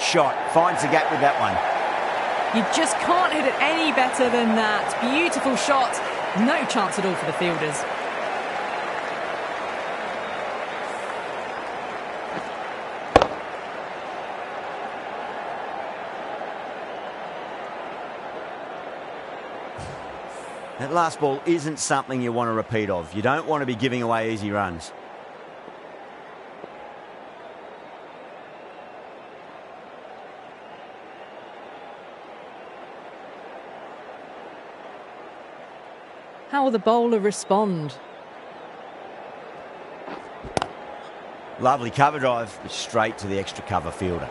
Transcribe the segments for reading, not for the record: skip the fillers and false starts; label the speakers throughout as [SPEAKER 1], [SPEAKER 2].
[SPEAKER 1] shot. Finds the gap with that one.
[SPEAKER 2] You just can't hit it any better than that. Beautiful shot. No chance at all for the fielders.
[SPEAKER 1] That last ball isn't something you want to repeat of. You don't want to be giving away easy runs.
[SPEAKER 2] How will the bowler respond?
[SPEAKER 1] Lovely cover drive, but straight to the extra cover fielder.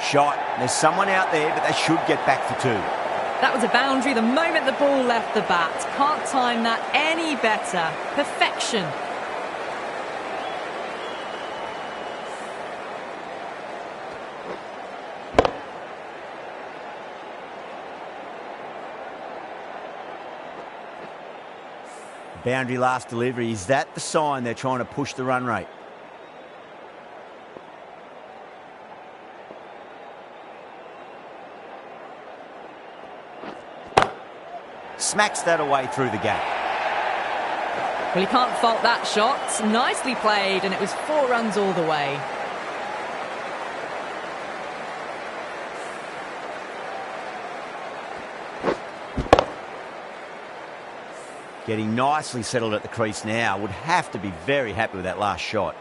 [SPEAKER 1] Shot. There's someone out there, but they should get back for two.
[SPEAKER 2] That was a boundary the moment the ball left the bat. Can't time that any better. Perfection.
[SPEAKER 1] Boundary last delivery. Is that the sign they're trying to push the run rate? Smacks that away through the gap.
[SPEAKER 2] Well, you can't fault that shot. Nicely played, and it was 4 runs all the way.
[SPEAKER 1] Getting nicely settled at the crease now. Would have to be very happy with that last shot.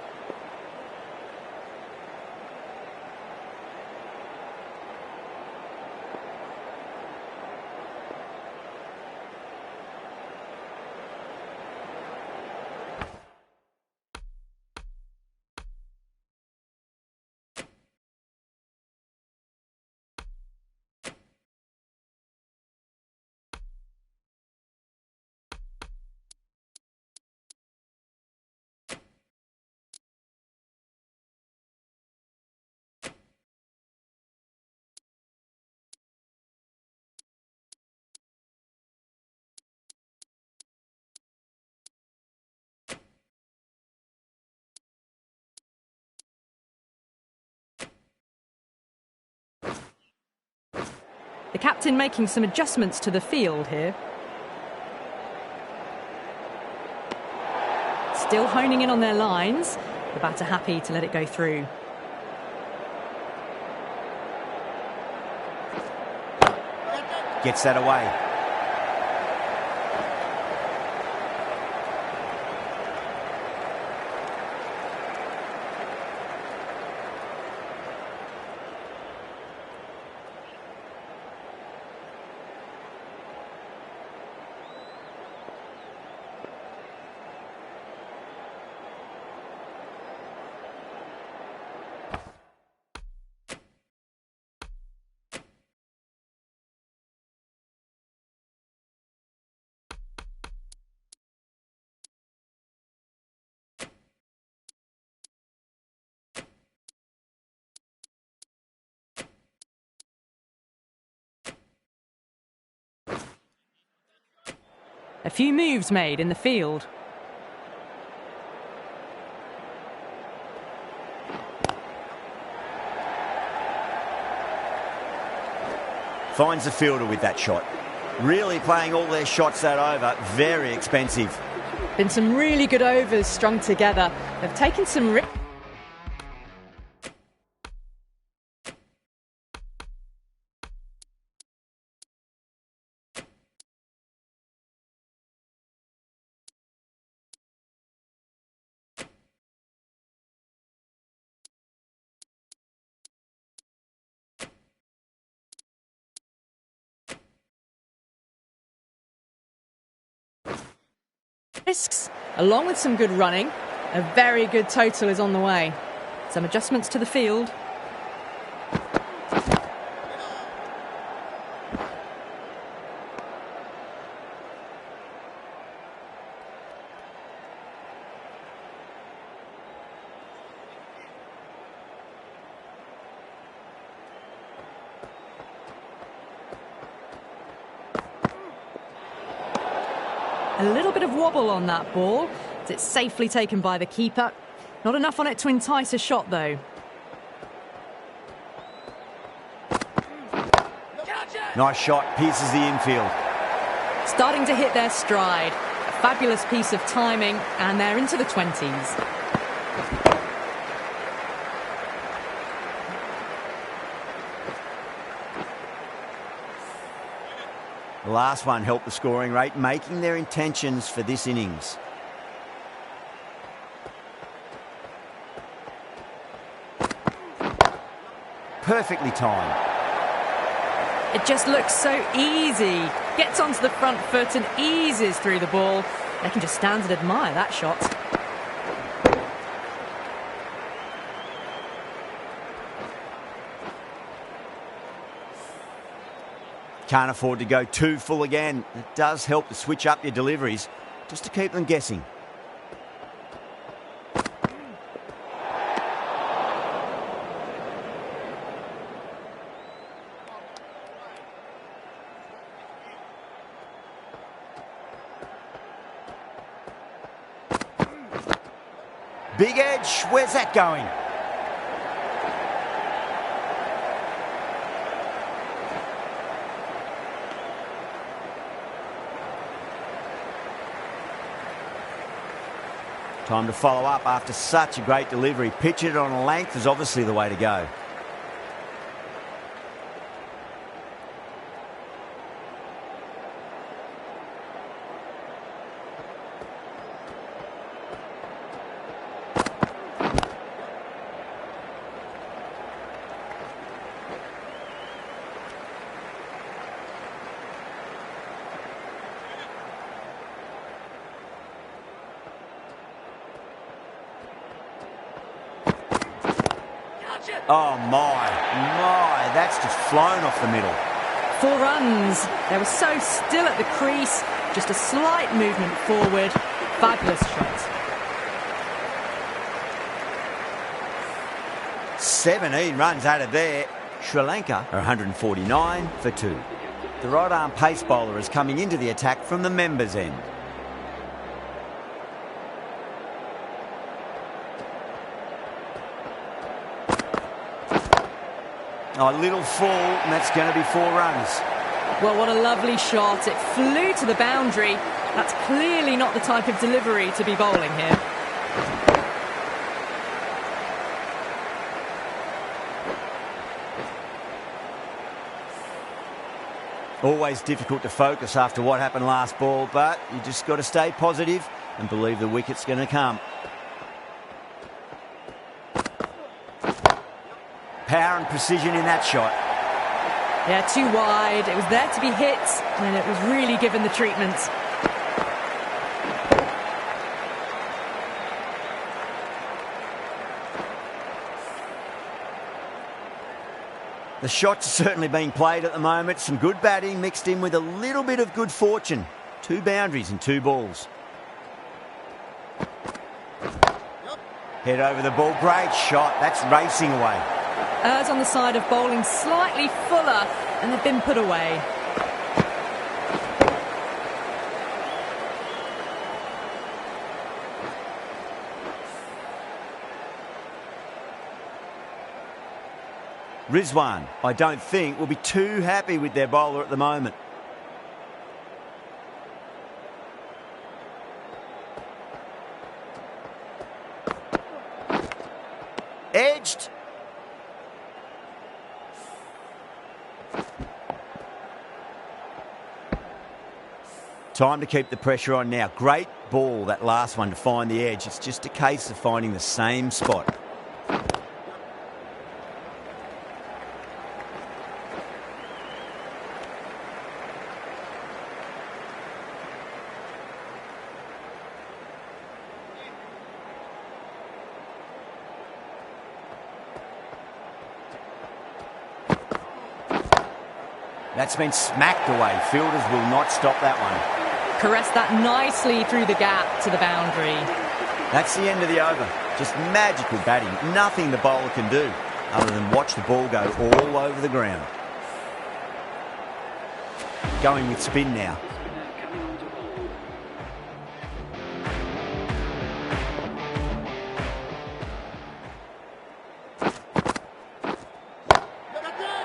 [SPEAKER 2] The captain making some adjustments to the field here. Still honing in on their lines. The batter happy to let it go through.
[SPEAKER 1] Gets that away.
[SPEAKER 2] A few moves made in the field.
[SPEAKER 1] Finds the fielder with that shot. Really playing all their shots that over. Very expensive.
[SPEAKER 2] Been some really good overs strung together. They've taken some risks, along with some good running. A very good total is on the way. Some adjustments to the field. A little bit of wobble on that ball. It's safely taken by the keeper. Not enough on it to entice a shot, though.
[SPEAKER 1] Nice shot, pierces the infield.
[SPEAKER 2] Starting to hit their stride. A fabulous piece of timing, and they're into the 20s.
[SPEAKER 1] The last one helped the scoring rate, making their intentions for this innings. Perfectly timed.
[SPEAKER 2] It just looks so easy. Gets onto the front foot and eases through the ball. They can just stand and admire that shot.
[SPEAKER 1] Can't afford to go too full again. It does help to switch up your deliveries, just to keep them guessing. Big edge, where's that going? Time to follow up after such a great delivery. Pitch it on a length is obviously the way to go. Oh my, that's just flown off the middle.
[SPEAKER 2] 4 runs. They were so still at the crease. Just a slight movement forward. Fabulous shot.
[SPEAKER 1] 17 runs out of there. Sri Lanka are 149 for 2. The right-arm pace bowler is coming into the attack from the members' end. Oh, a little full, and that's going to be 4 runs.
[SPEAKER 2] Well, what a lovely shot. It flew to the boundary. That's clearly not the type of delivery to be bowling here.
[SPEAKER 1] Always difficult to focus after what happened last ball, but you just got to stay positive and believe the wicket's going to come. Power and precision in that shot.
[SPEAKER 2] Yeah, too wide. It was there to be hit, and it was really given the treatment.
[SPEAKER 1] The shots are certainly being played at the moment. Some good batting mixed in with a little bit of good fortune. 2 boundaries and 2 balls. Head over the ball. Great shot. That's racing away.
[SPEAKER 2] Errs on the side of bowling slightly fuller, and they've been put away.
[SPEAKER 1] Rizwan, I don't think, will be too happy with their bowler at the moment. Edged. Time to keep the pressure on now. Great ball, that last one, to find the edge. It's just a case of finding the same spot. That's been smacked away. Fielders will not stop that one.
[SPEAKER 2] Caressed that nicely through the gap to the boundary.
[SPEAKER 1] That's the end of the over. Just magical batting. Nothing the bowler can do other than watch the ball go all over the ground. Going with spin now.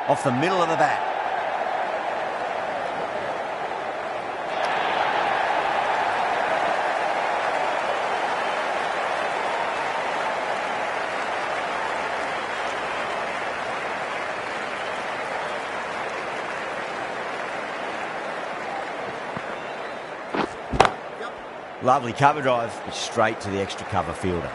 [SPEAKER 1] off the middle of the bat. Lovely cover drive, straight to the extra cover fielder.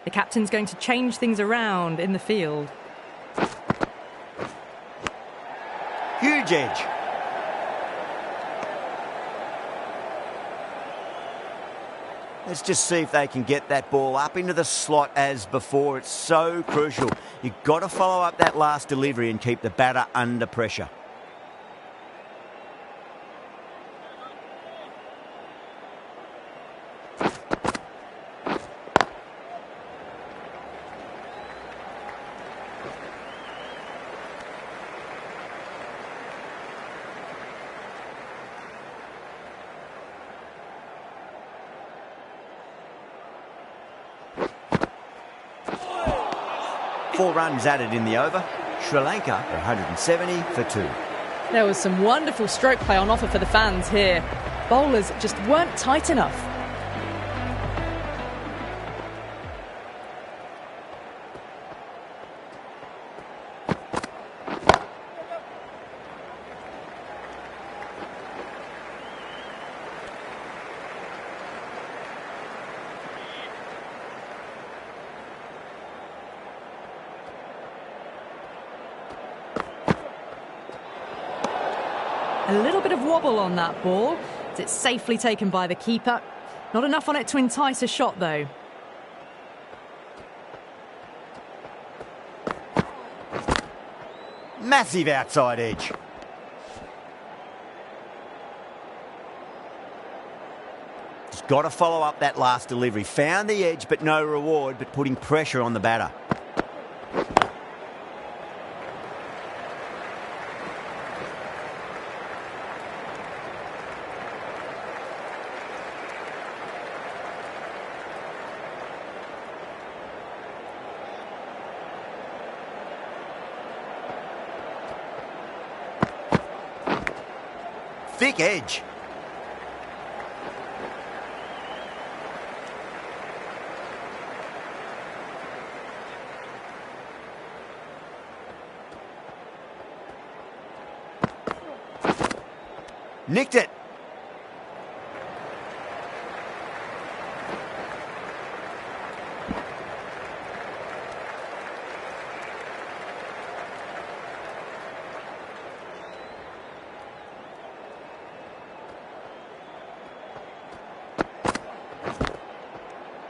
[SPEAKER 2] The captain's going to change things around in the field.
[SPEAKER 1] Huge edge. Let's just see if they can get that ball up into the slot as before. It's so crucial. You've got to follow up that last delivery and keep the batter under pressure. Four runs added in the over. Sri Lanka are 170 for 2.
[SPEAKER 2] There was some wonderful stroke play on offer for the fans here. Bowlers just weren't tight enough. A little bit of wobble on that ball. It's safely taken by the keeper. Not enough on it to entice a shot, though.
[SPEAKER 1] Massive outside edge. Just got to follow up that last delivery. Found the edge, but no reward, but putting pressure on the batter. Thick edge. Nicked it.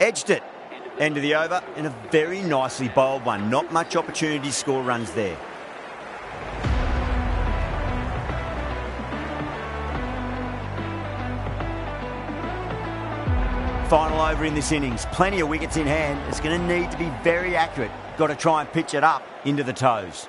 [SPEAKER 1] Edged it. End of the over, and a very nicely bowled one. Not much opportunity to score runs there. Final over in this innings. Plenty of wickets in hand. It's going to need to be very accurate. Got to try and pitch it up into the toes.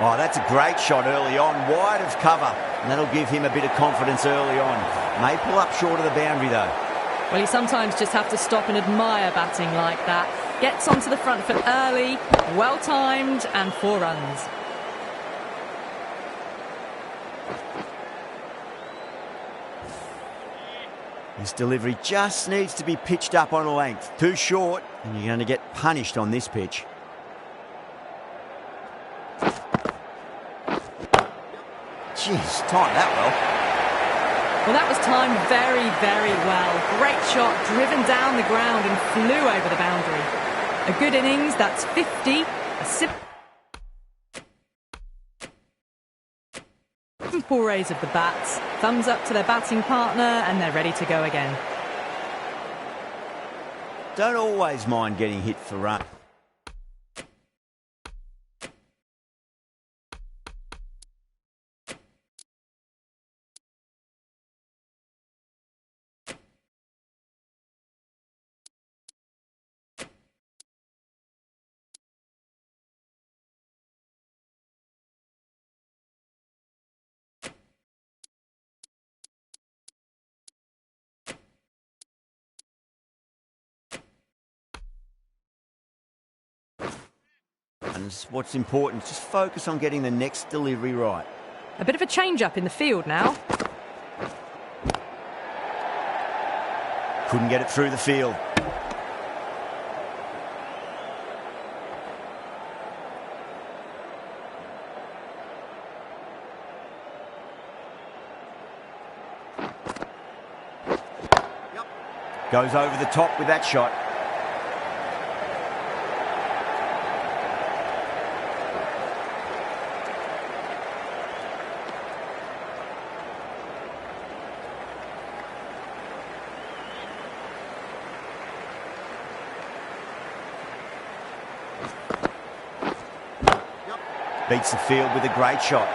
[SPEAKER 1] Oh, that's a great shot early on, wide of cover, and that'll give him a bit of confidence early on. May pull up short of the boundary though.
[SPEAKER 2] Well, you sometimes just have to stop and admire batting like that. Gets onto the front foot early, well timed, and 4 runs.
[SPEAKER 1] This delivery just needs to be pitched up on a length. Too short, and you're going to get punished on this pitch. Jeez, timed that well.
[SPEAKER 2] Well, that was timed very, very well. Great shot, driven down the ground and flew over the boundary. A good innings, that's 50. Simple raise of the bats. Thumbs up to their batting partner and they're ready to go again.
[SPEAKER 1] Don't always mind getting hit for run. And what's important, just focus on getting the next delivery right.
[SPEAKER 2] A bit of a change-up in the field now.
[SPEAKER 1] Couldn't get it through the field. Goes over the top with that shot. Beats the field with a great shot.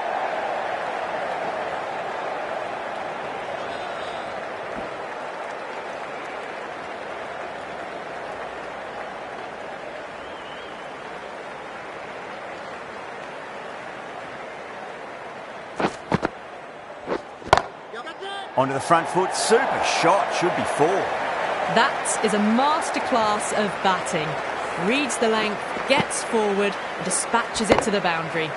[SPEAKER 1] Onto the front foot, super shot, should be 4.
[SPEAKER 2] That is a masterclass of batting. Reads the length, gets forward, and dispatches it to the boundary.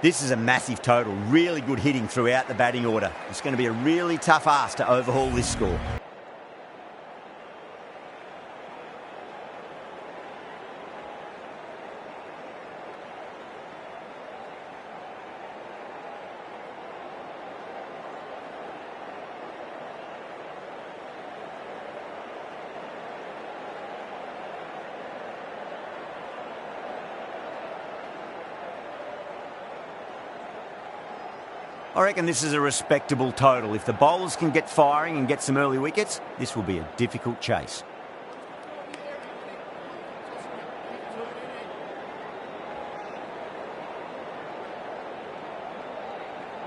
[SPEAKER 2] This is a massive total, really good hitting throughout the batting order. It's going to be a really tough ask to overhaul this score. I reckon this is a respectable total. If the bowlers can get firing and get some early wickets, this will be a difficult chase.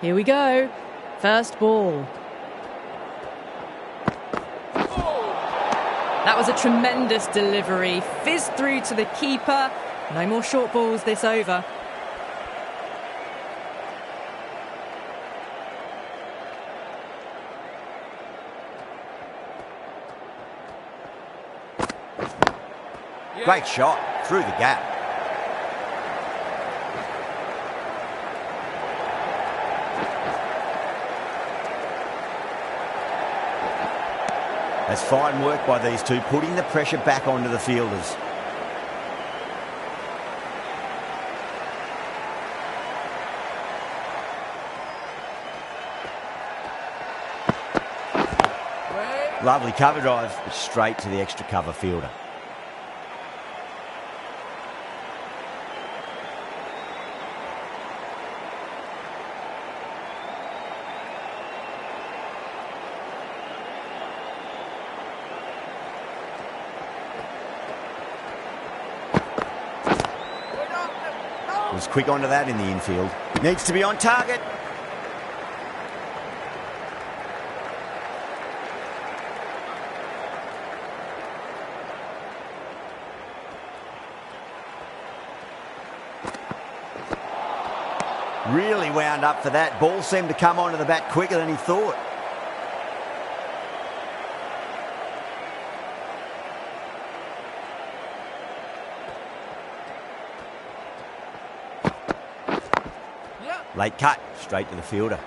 [SPEAKER 2] Here we go. First ball. That was a tremendous delivery. Fizzed through to the keeper. No more short balls this over.
[SPEAKER 1] Great shot through the gap. That's fine work by these two, putting the pressure back onto the fielders. Lovely cover drive, but straight to the extra cover fielder. was quick onto that in the infield. Needs to be on target. Really wound up for that. Ball seemed to come onto the bat quicker than he thought. Late cut, straight to the fielder.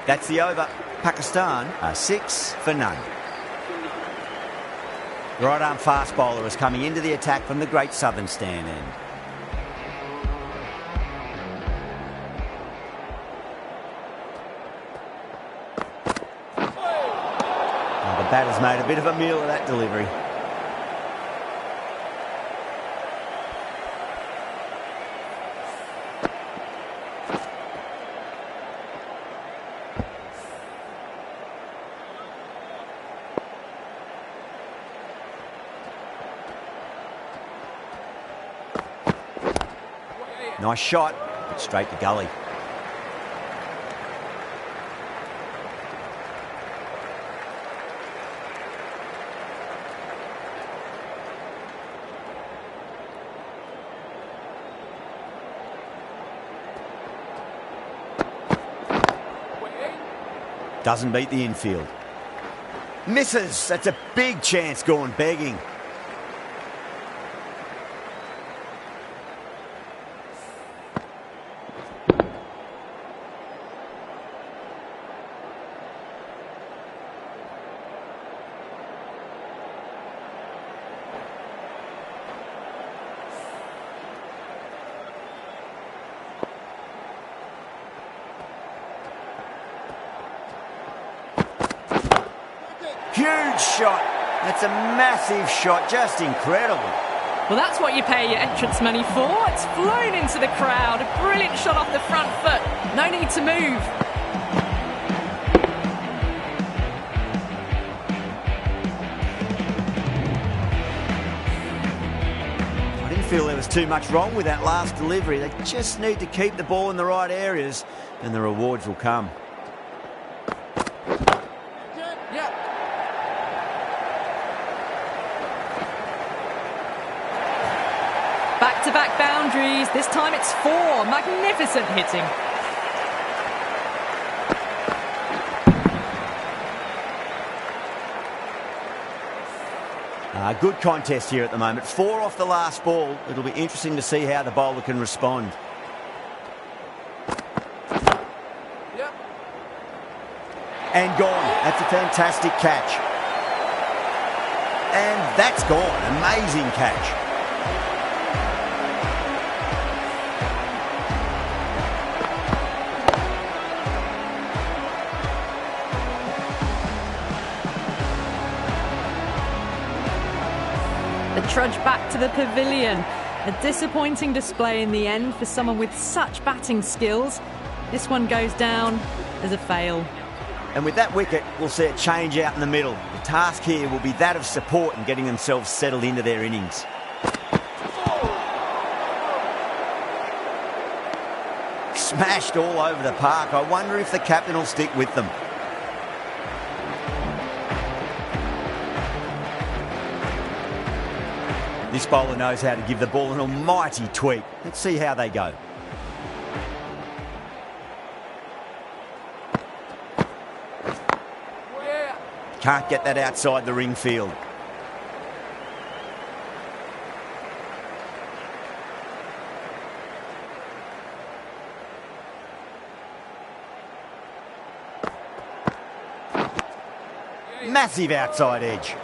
[SPEAKER 1] That's the over. Pakistan are 6 for none. The right-arm fast bowler is coming into the attack from the great southern stand end. The batter's made a bit of a meal of that delivery. Nice shot, but straight to gully. Doesn't beat the infield. Misses. That's a big chance gone begging. Huge shot. That's a massive shot. Just incredible.
[SPEAKER 2] Well, that's what you pay your entrance money for. It's flown into the crowd. A brilliant shot off the front foot. No need to move.
[SPEAKER 1] I didn't feel there was too much wrong with that last delivery. They just need to keep the ball in the right areas and the rewards will come.
[SPEAKER 2] Back-to-back boundaries. This time it's 4. Magnificent hitting.
[SPEAKER 1] Good contest here at the moment. 4 off the last ball. It'll be interesting to see how the bowler can respond. And gone. That's a fantastic catch. And that's gone. Amazing catch.
[SPEAKER 2] The trudge back to the pavilion. A disappointing display in the end for someone with such batting skills. This one goes down as a fail.
[SPEAKER 1] And with that wicket, we'll see a change out in the middle. The task here will be that of support and getting themselves settled into their innings. Smashed all over the park. I wonder if the captain will stick with them. This bowler knows how to give the ball an almighty tweak. Let's see how they go. Can't get that outside the ring field. Massive outside edge.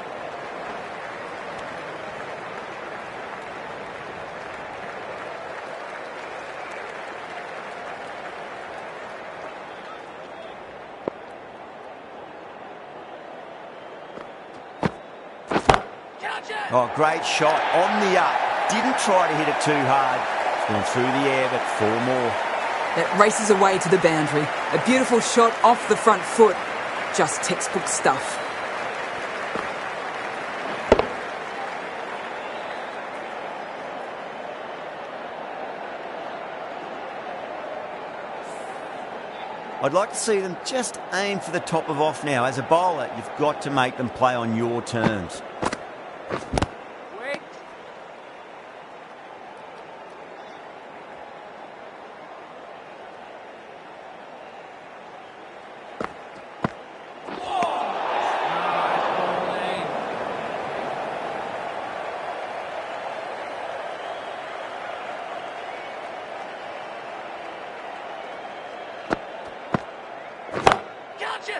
[SPEAKER 1] Oh, great shot on the up. Didn't try to hit it too hard. It's gone through the air, but 4 more.
[SPEAKER 3] It races away to the boundary. A beautiful shot off the front foot. Just textbook stuff.
[SPEAKER 1] I'd like to see them just aim for the top of off now. As a bowler, you've got to make them play on your terms.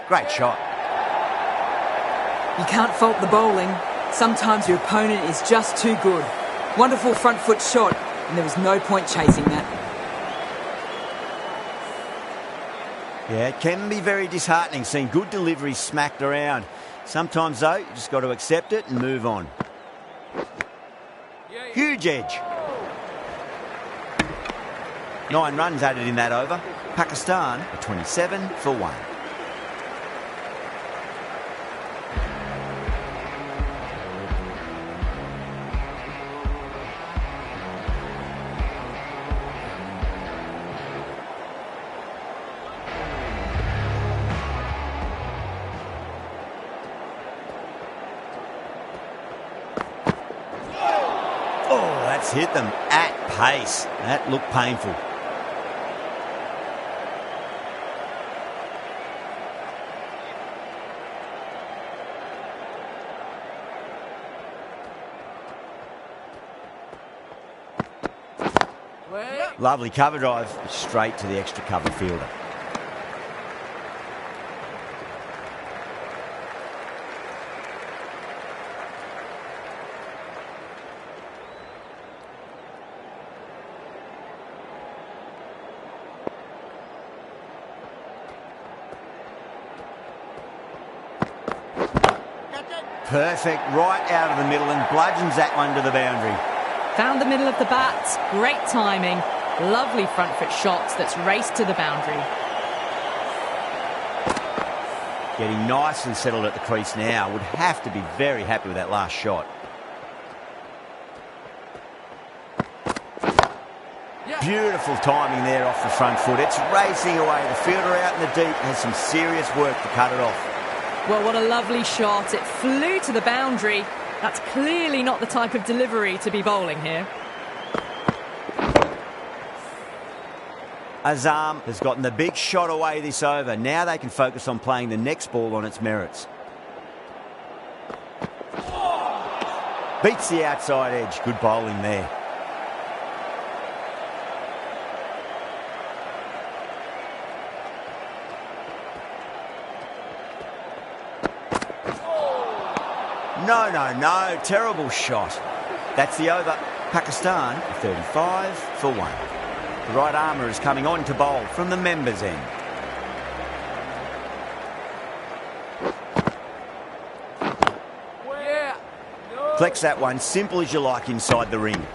[SPEAKER 1] Great shot.
[SPEAKER 3] You can't fault the bowling. Sometimes your opponent is just too good. Wonderful front foot shot, and there was no point chasing that.
[SPEAKER 1] Yeah, it can be very disheartening seeing good deliveries smacked around. Sometimes, though, you just got to accept it and move on. Huge edge. 9 runs added in that over. Pakistan are 27 for 1. That's hit them at pace. That looked painful. Lovely cover drive, straight to the extra cover fielder. Perfect, right out of the middle and bludgeons that one to the boundary.
[SPEAKER 2] Found the middle of the bat, great timing, lovely front foot shot that's raced to the boundary.
[SPEAKER 1] Getting nice and settled at the crease now. Would have to be very happy with that last shot. Beautiful timing there off the front foot. It's racing away. The fielder out in the deep has some serious work to cut it off.
[SPEAKER 2] Well, what a lovely shot. It flew to the boundary. That's clearly not the type of delivery to be bowling here.
[SPEAKER 1] Azam has gotten the big shot away this over. Now they can focus on playing the next ball on its merits. Beats the outside edge. Good bowling there. No. Terrible shot. That's the over. Pakistan 35 for 1. The right armour is coming on to bowl from the members' end. Flex that one, simple as you like inside the ring.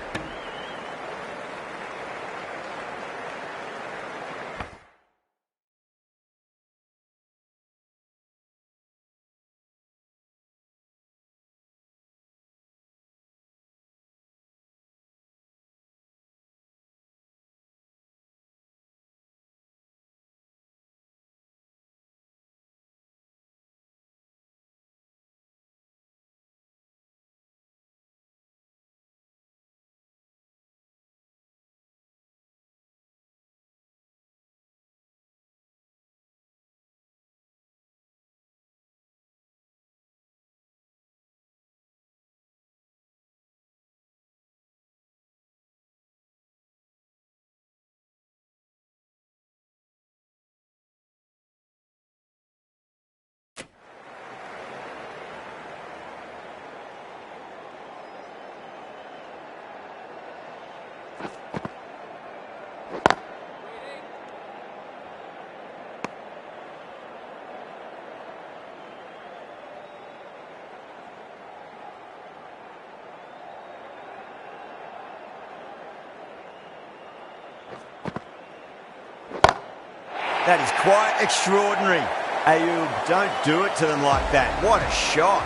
[SPEAKER 1] That is quite extraordinary. Ayub, don't do it to them like that. What a shot.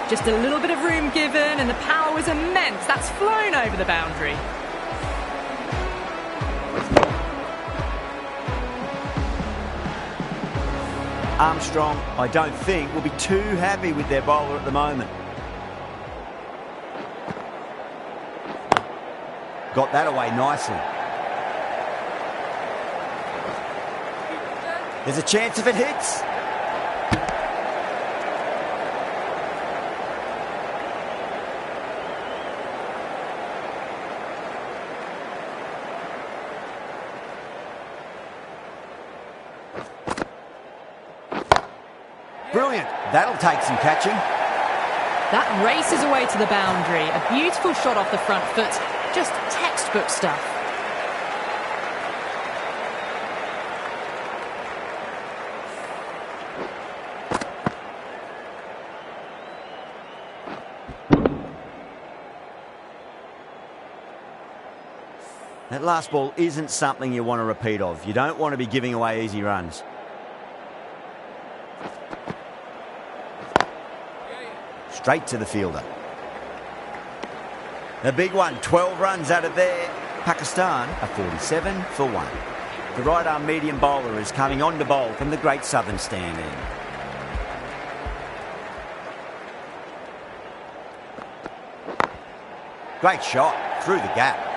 [SPEAKER 2] Just a little bit of room given and the power was immense. That's flown over the boundary.
[SPEAKER 1] Armstrong, I don't think, will be too happy with their bowler at the moment. Got that away nicely. There's a chance if it hits. Brilliant. That'll take some catching.
[SPEAKER 2] That races away to the boundary. A beautiful shot off the front foot. Just textbook stuff.
[SPEAKER 1] That last ball isn't something you want to repeat of. You don't want to be giving away easy runs. Straight to the fielder. The big one, 12 runs out of there. Pakistan are 47 for 1. The right arm medium bowler is coming on to bowl from the Great Southern stand end. Great shot through the gap.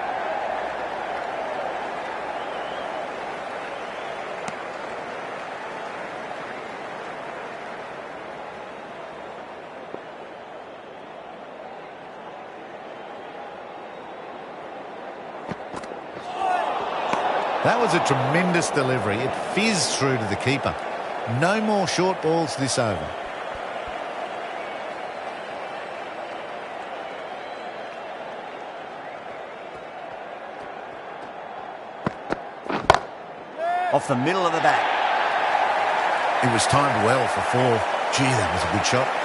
[SPEAKER 4] That was a tremendous delivery. It fizzed through to the keeper. No more short balls this over.
[SPEAKER 1] Off the middle of the bat.
[SPEAKER 4] It was timed well for 4. Gee, that was a good shot.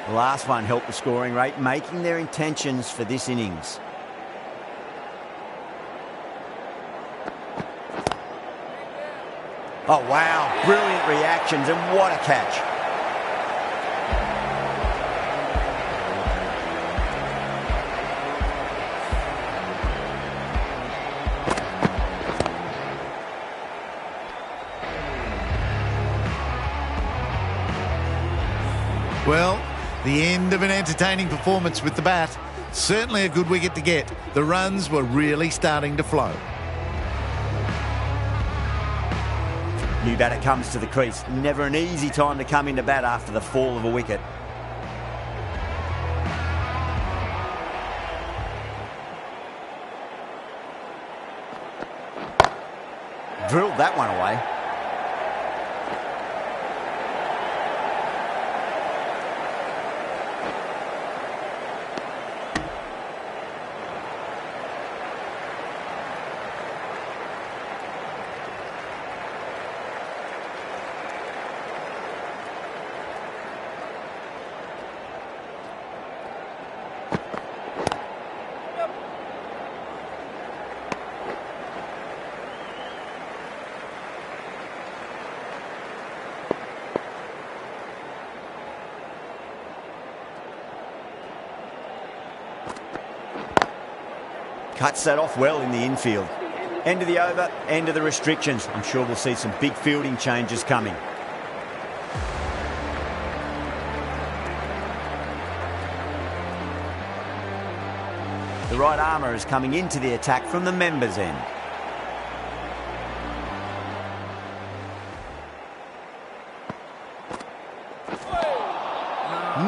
[SPEAKER 1] The last one helped the scoring rate, making their intentions for this innings. Oh, wow. Brilliant reactions and what a catch.
[SPEAKER 4] Well, the end of an entertaining performance with the bat. Certainly a good wicket to get. The runs were really starting to flow.
[SPEAKER 1] New batter comes to the crease. Never an easy time to come into bat after the fall of a wicket. Drilled that one away. Cuts that off well in the infield. End of the over, end of the restrictions. I'm sure we'll see some big fielding changes coming. The right armour is coming into the attack from the members' end.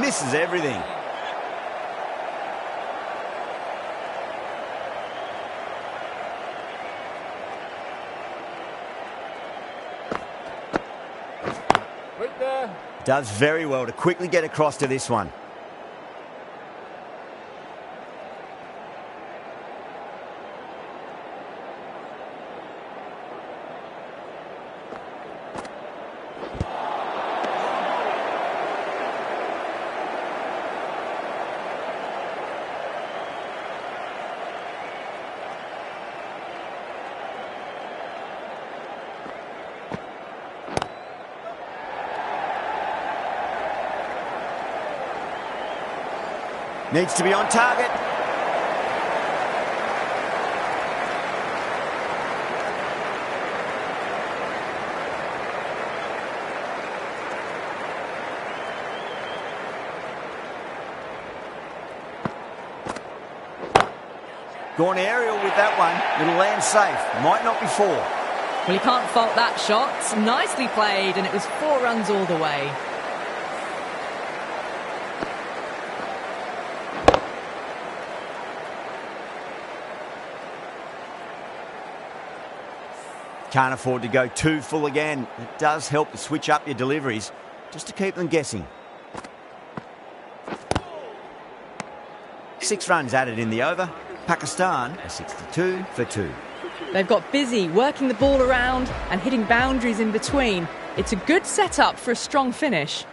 [SPEAKER 1] Misses everything. Does very well to quickly get across to this one. Needs to be on target. Gone aerial with that one. It'll land safe. Might not be 4.
[SPEAKER 2] Well, you can't fault that shot. Nicely played, and it was 4 runs all the way.
[SPEAKER 1] Can't afford to go too full again. It does help to switch up your deliveries, just to keep them guessing. 6 runs added in the over. Pakistan are 62 for 2.
[SPEAKER 2] They've got busy working the ball around and hitting boundaries in between. It's a good setup for a strong finish.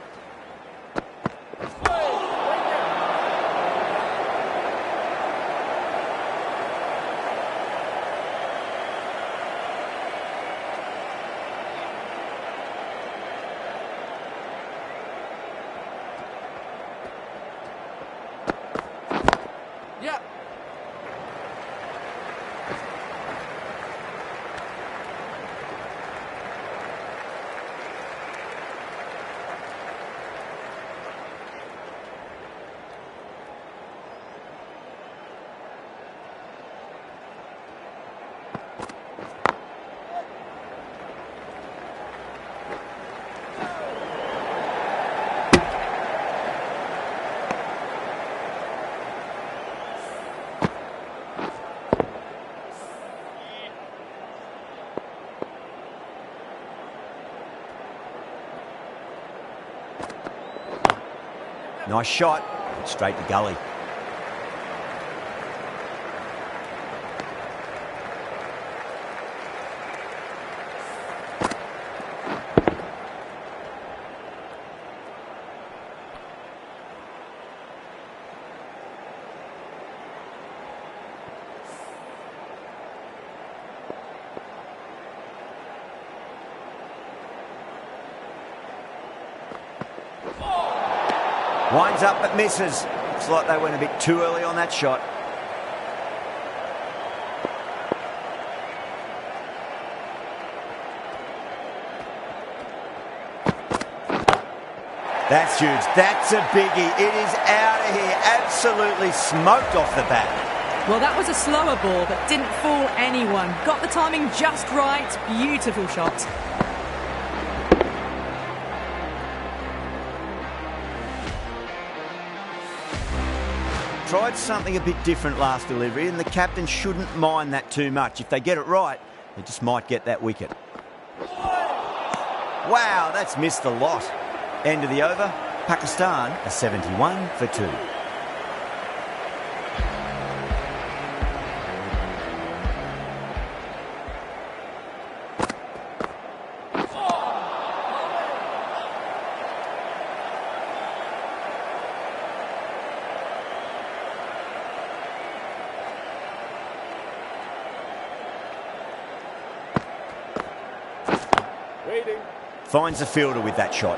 [SPEAKER 1] Nice shot. Straight to gully. Winds up but misses. Looks like they went a bit too early on that shot. That's huge. That's a biggie. It is out of here. Absolutely smoked off the bat.
[SPEAKER 2] Well, that was a slower ball, but didn't fool anyone. Got the timing just right. Beautiful shot.
[SPEAKER 1] Tried something a bit different last delivery, and the captain shouldn't mind that too much. If they get it right, they just might get that wicket. Wow, that's missed the lot. End of the over. Pakistan are 71 for 2. Finds the fielder with that shot.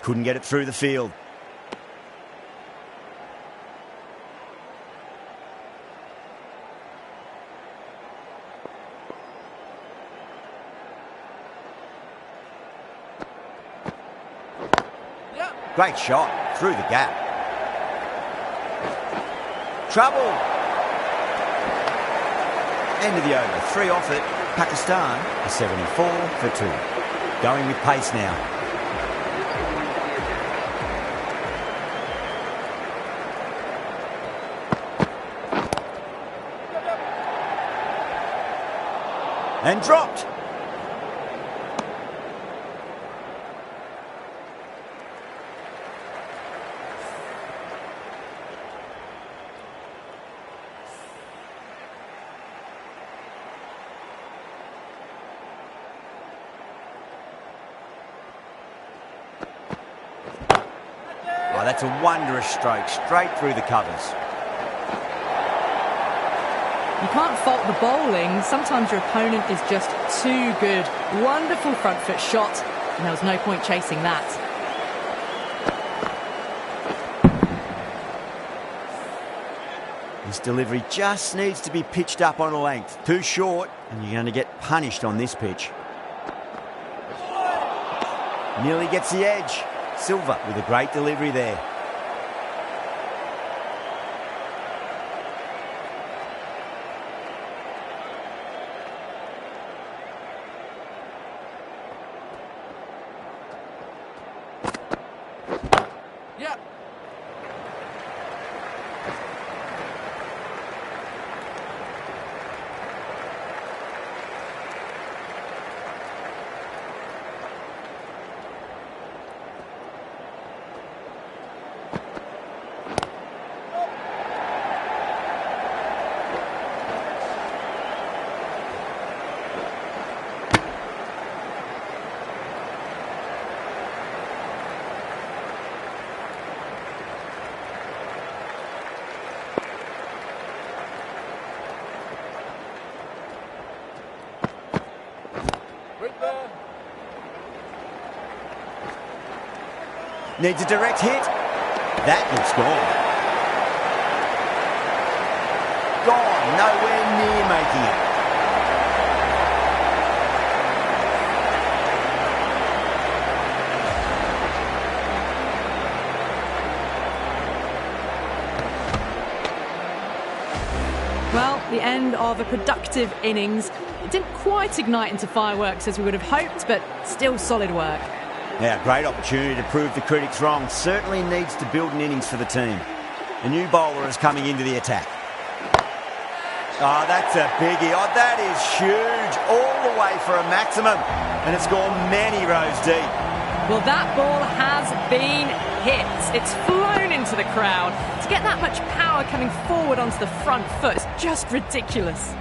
[SPEAKER 1] Couldn't get it through the field. Great shot through the gap. Trouble. End of the over. 3 off it. Pakistan are 74 for 2. Going with pace now. And dropped. Oh, that's a wondrous stroke, straight through the covers.
[SPEAKER 2] You can't fault the bowling. Sometimes your opponent is just too good. Wonderful front foot shot, and there was no point chasing that.
[SPEAKER 1] This delivery just needs to be pitched up on a length. Too short, and you're going to get punished on this pitch. Nearly gets the edge. Silva with a great delivery there. Needs a direct hit. That looks gone. Gone. Nowhere near making it.
[SPEAKER 2] Well, the end of a productive innings. It didn't quite ignite into fireworks as we would have hoped, but still solid work.
[SPEAKER 1] Yeah, great opportunity to prove the critics wrong. Certainly needs to build an innings for the team. A new bowler is coming into the attack. Oh, that's a biggie. Oh, that is huge. All the way for a maximum. And it's gone many rows deep.
[SPEAKER 2] Well, that ball has been hit. It's flown into the crowd. To get that much power coming forward onto the front foot is just ridiculous.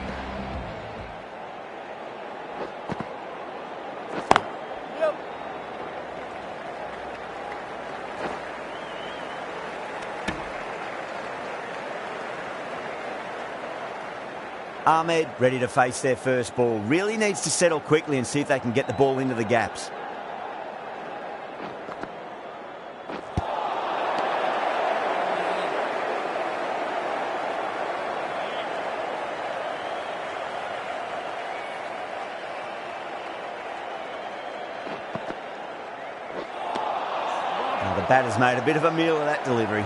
[SPEAKER 1] Ahmed ready to face their first ball. Really needs to settle quickly and see if they can get the ball into the gaps. Now the batter's made a bit of a meal of that delivery.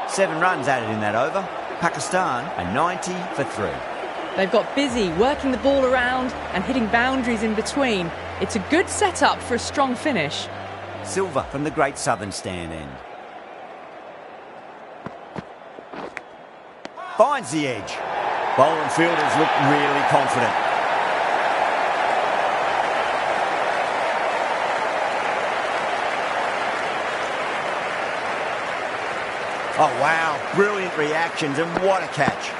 [SPEAKER 1] Seven runs added in that over. Pakistan a 90 for 3.
[SPEAKER 2] They've got busy working the ball around and hitting boundaries in between. It's a good setup for a strong finish.
[SPEAKER 1] Silva from the Great Southern stand end. Finds the edge. Bowler and fielders look really confident. Oh, wow. Brilliant reactions, and what a catch.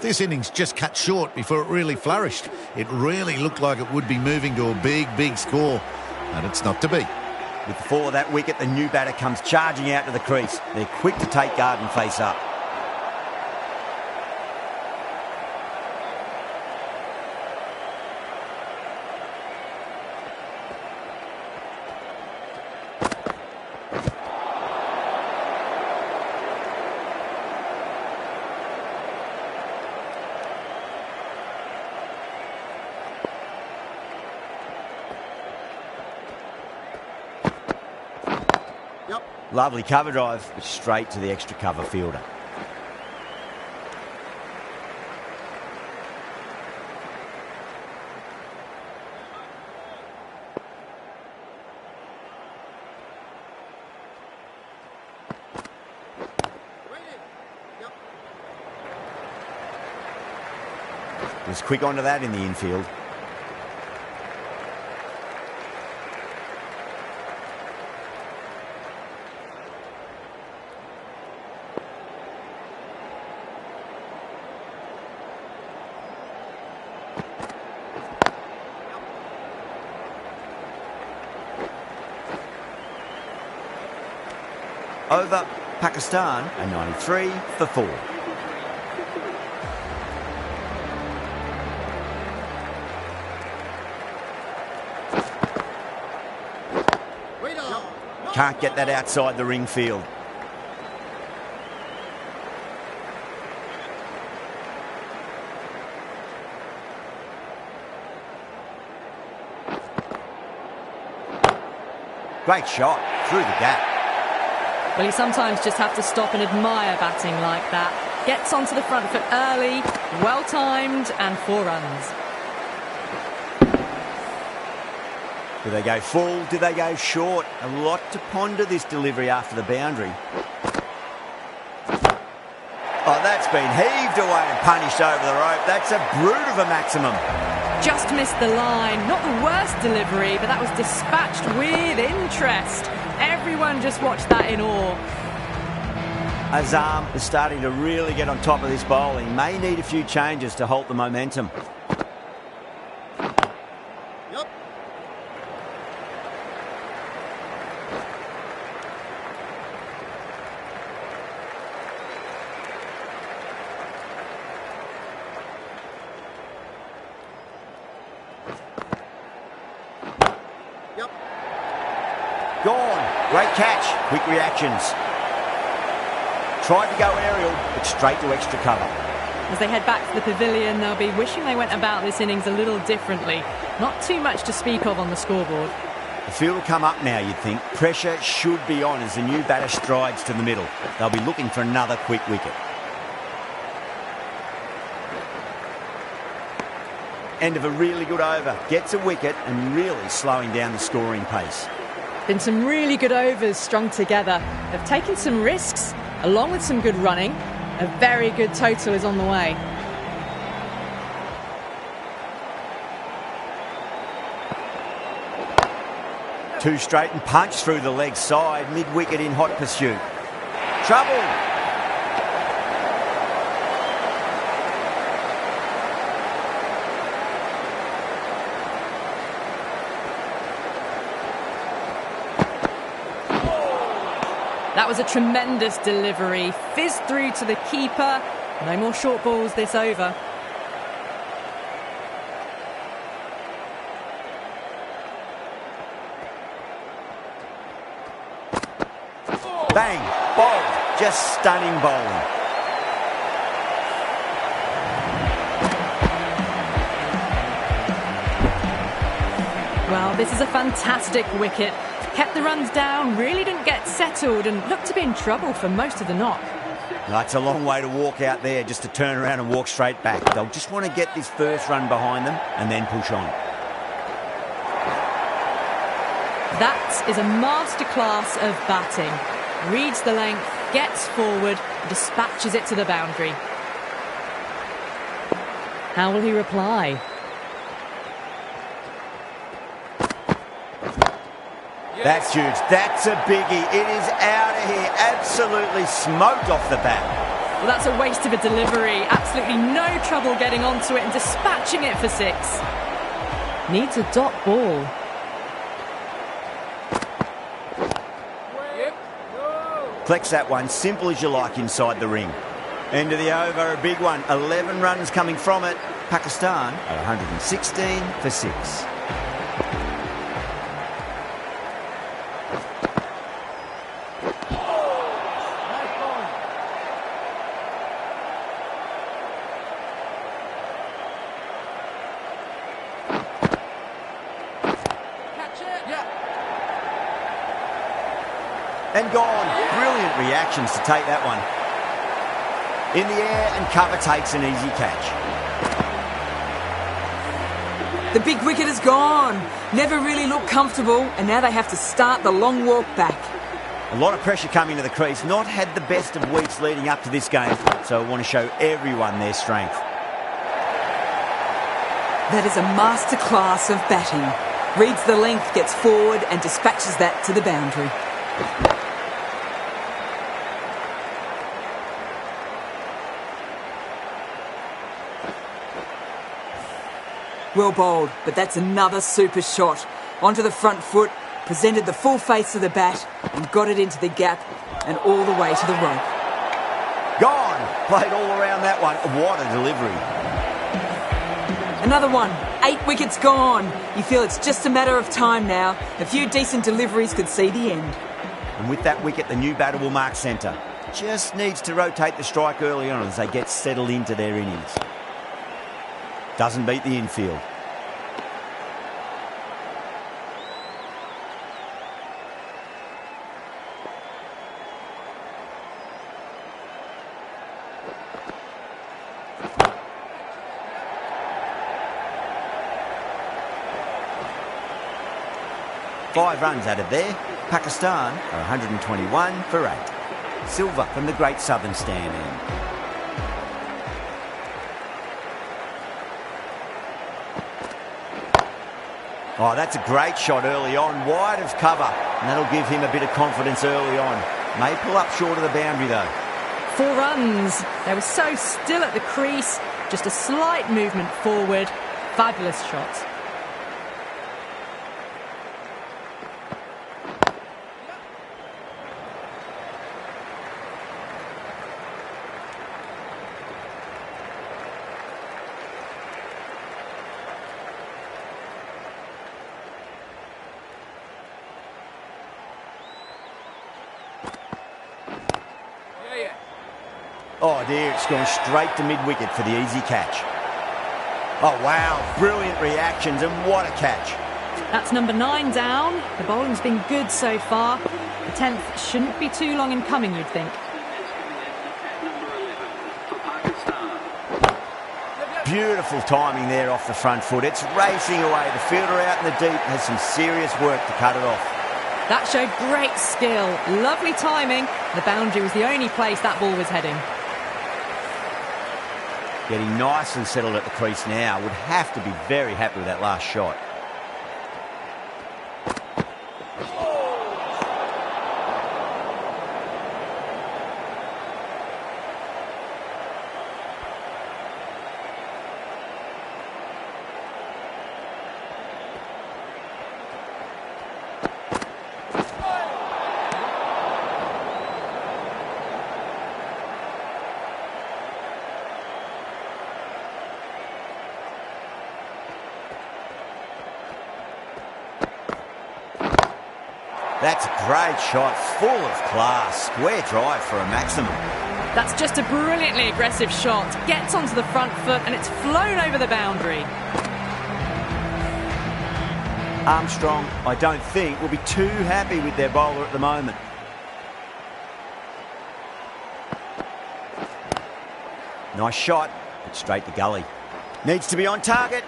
[SPEAKER 4] This innings just cut short before it really flourished. It really looked like it would be moving to a big score, and it's not to be.
[SPEAKER 1] With the fall of that wicket, the new batter comes charging out to the crease. They're quick to take guard and face up. Lovely cover drive, but straight to the extra cover fielder. Was quick onto that in the infield. Over Pakistan, a 93 for 4. Can't get that outside the ring field. Great shot through the gap.
[SPEAKER 2] Well, you sometimes just have to stop and admire batting like that. Gets onto the front foot early, well-timed, and 4 runs.
[SPEAKER 1] Do they go full? Do they go short? A lot to ponder this delivery after the boundary. Oh, that's been heaved away and punished over the rope. That's a brute of a maximum.
[SPEAKER 2] Just missed the line. Not the worst delivery, but that was dispatched with interest. Everyone just watched that in awe.
[SPEAKER 1] Azam is starting to really get on top of this bowling. May need a few changes to halt the momentum. Gone. Great catch. Quick reactions. Tried to go aerial, but straight to extra cover.
[SPEAKER 2] As they head back to the pavilion, they'll be wishing they went about this innings a little differently. Not too much to speak of on the scoreboard.
[SPEAKER 1] The field will come up now, you'd think. Pressure should be on as the new batter strides to the middle. They'll be looking for another quick wicket. End of a really good over. Gets a wicket and really slowing down the scoring pace.
[SPEAKER 2] Been some really good overs strung together. They've taken some risks, along with some good running. A very good total is on the way.
[SPEAKER 1] Two straight and punch through the leg side, mid-wicket in hot pursuit. Trouble!
[SPEAKER 2] That was a tremendous delivery. Fizzed through to the keeper. No more short balls this over.
[SPEAKER 1] Bang! Bowled. Just stunning bowling.
[SPEAKER 2] Well, this is a fantastic wicket. Kept the runs down, really didn't get settled and looked to be in trouble for most of the knock.
[SPEAKER 1] That's a long way to walk out there just to turn around and walk straight back. They'll just want to get this first run behind them and then push on.
[SPEAKER 2] That is a masterclass of batting. Reads the length, gets forward, dispatches it to the boundary. How will he reply?
[SPEAKER 1] That's huge. That's a biggie. It is out of here. Absolutely smoked off the bat.
[SPEAKER 2] Well, that's a waste of a delivery. Absolutely no trouble getting onto it and dispatching it for 6. Needs a dot ball.
[SPEAKER 1] Flex that one, simple as you like inside the ring. End of the over, a big one. 11 runs coming from it. Pakistan at 116 for 6. And gone. Brilliant reactions to take that one. In the air, and cover takes an easy catch.
[SPEAKER 3] The big wicket is gone. Never really looked comfortable, and now they have to start the long walk back.
[SPEAKER 1] A lot of pressure coming to the crease. Not had the best of weeks leading up to this game, so I want to show everyone their strength.
[SPEAKER 3] That is a masterclass of batting. Reads the length, gets forward, and dispatches that to the boundary. Well bowled, but that's another super shot. Onto the front foot, presented the full face of the bat, and got it into the gap, and all the way to the rope.
[SPEAKER 1] Gone! Played all around that one. What a delivery.
[SPEAKER 3] Another one. 8 wickets gone. You feel it's just a matter of time now. A few decent deliveries could see the end.
[SPEAKER 1] And with that wicket, the new batter will mark centre. Just needs to rotate the strike early on as they get settled into their innings. Doesn't beat the infield. Five runs added there. Pakistan are 121 for 8. Silver from the Great Southern Stand end. Oh, that's a great shot early on, wide of cover, and that'll give him a bit of confidence early on. May pull up short of the boundary though.
[SPEAKER 2] 4 runs. They were so still at the crease, just a slight movement forward. Fabulous shot.
[SPEAKER 1] Oh dear, it's gone straight to mid-wicket for the easy catch. Oh wow, brilliant reactions, and what a catch.
[SPEAKER 2] That's number 9 down. The bowling's been good so far. The 10th shouldn't be too long in coming, you'd think.
[SPEAKER 1] Beautiful timing there off the front foot. It's racing away. The fielder out in the deep has some serious work to cut it off.
[SPEAKER 2] That showed great skill. Lovely timing. The boundary was the only place that ball was heading.
[SPEAKER 1] Getting nice and settled at the crease now. Would have to be very happy with that last shot. That's a great shot, full of class. Square drive for a maximum.
[SPEAKER 2] That's just a brilliantly aggressive shot. Gets onto the front foot and it's flown over the boundary.
[SPEAKER 1] Armstrong, I don't think, will be too happy with their bowler at the moment. Nice shot, but straight to gully. Needs to be on target.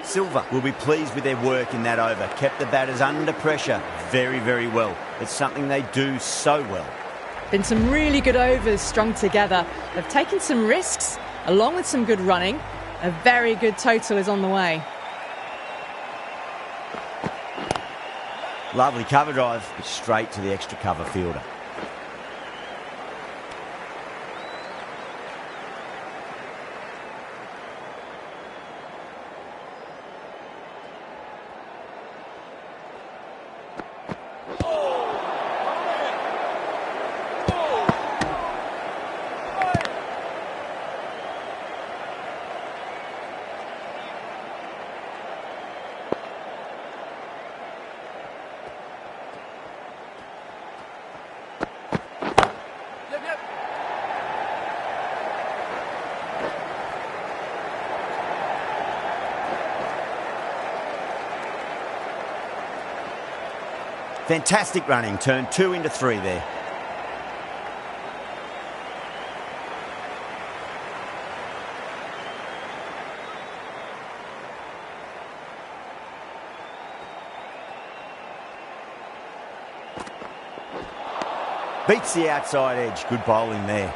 [SPEAKER 1] Silver will be pleased with their work in that over. Kept the batters under pressure very, very well. It's something they do so well.
[SPEAKER 2] Been some really good overs strung together. They've taken some risks, along with some good running. A very good total is on the way.
[SPEAKER 1] Lovely cover drive, but straight to the extra cover fielder. Fantastic running, turned 2 into 3 there. Beats the outside edge. Good bowling there.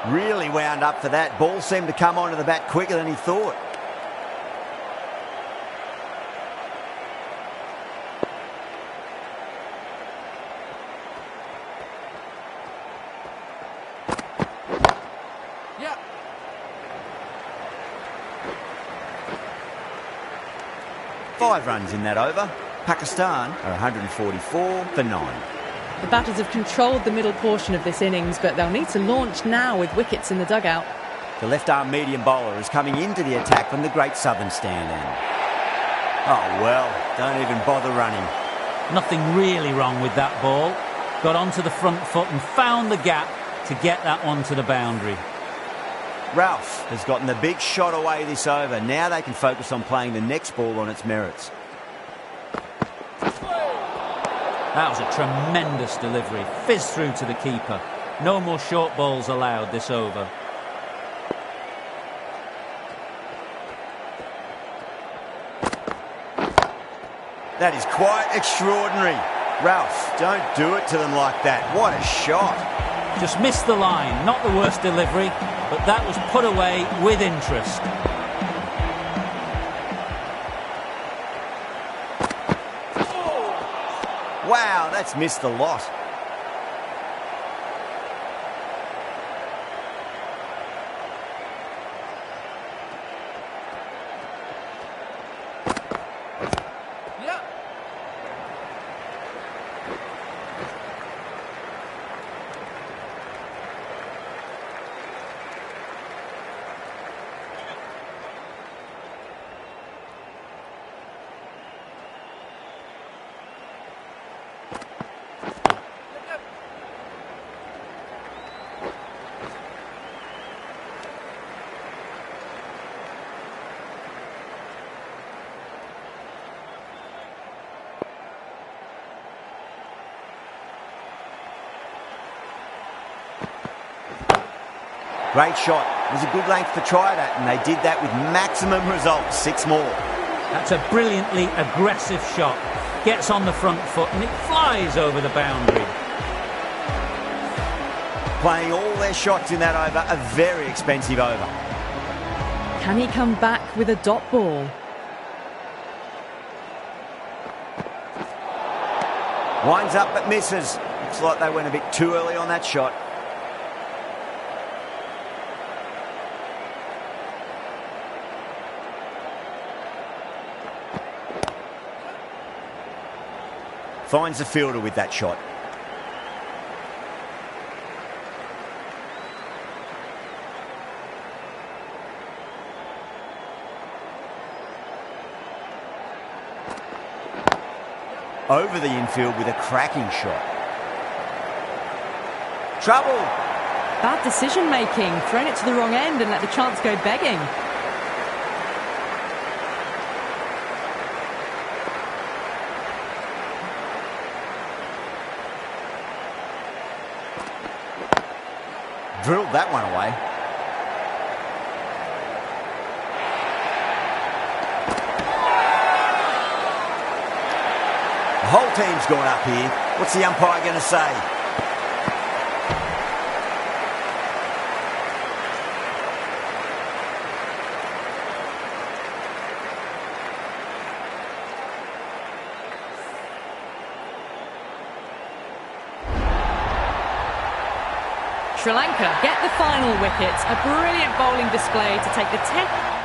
[SPEAKER 1] Really wound up for that. Ball seemed to come onto the bat quicker than he thought.
[SPEAKER 2] Yeah.
[SPEAKER 1] 5 runs in that over. Pakistan are 144 for 9.
[SPEAKER 2] The batters have controlled the middle portion of this innings, but they'll need to launch now with wickets in the dugout.
[SPEAKER 1] The left-arm medium bowler is coming into the attack from the Great Southern stand end. Oh, well, don't even bother running.
[SPEAKER 5] Nothing really wrong with that ball. Got onto the front foot and found the gap to get that one to the boundary.
[SPEAKER 1] Ralph has gotten the big shot away this over. Now they can focus on playing the next ball on its merits.
[SPEAKER 5] That was a tremendous delivery. Fizzed through to the keeper. No more short balls allowed this over.
[SPEAKER 1] That is quite extraordinary. Ralph, don't do it to them like that. What a shot.
[SPEAKER 5] Just missed the line. Not the worst delivery, but that was put away with interest.
[SPEAKER 1] Wow, that's missed a lot.
[SPEAKER 2] Yeah.
[SPEAKER 1] Great shot. It was a good length to try that, and they did that with maximum results. 6 more.
[SPEAKER 5] That's a brilliantly aggressive shot. Gets on the front foot and it flies over the boundary.
[SPEAKER 1] Playing all their shots in that over, a very expensive over.
[SPEAKER 2] Can he come back with a dot ball?
[SPEAKER 1] Winds up but misses. Looks like they went a bit too early on that shot. Finds the fielder with that shot. Over the infield with a cracking shot. Trouble!
[SPEAKER 2] Bad decision making. Thrown it to the wrong end and let the chance go begging.
[SPEAKER 1] Drilled that one away. The whole team's gone up here. What's the umpire going to say?
[SPEAKER 2] Sri Lanka get the final wicket. A brilliant bowling display to take the 10th.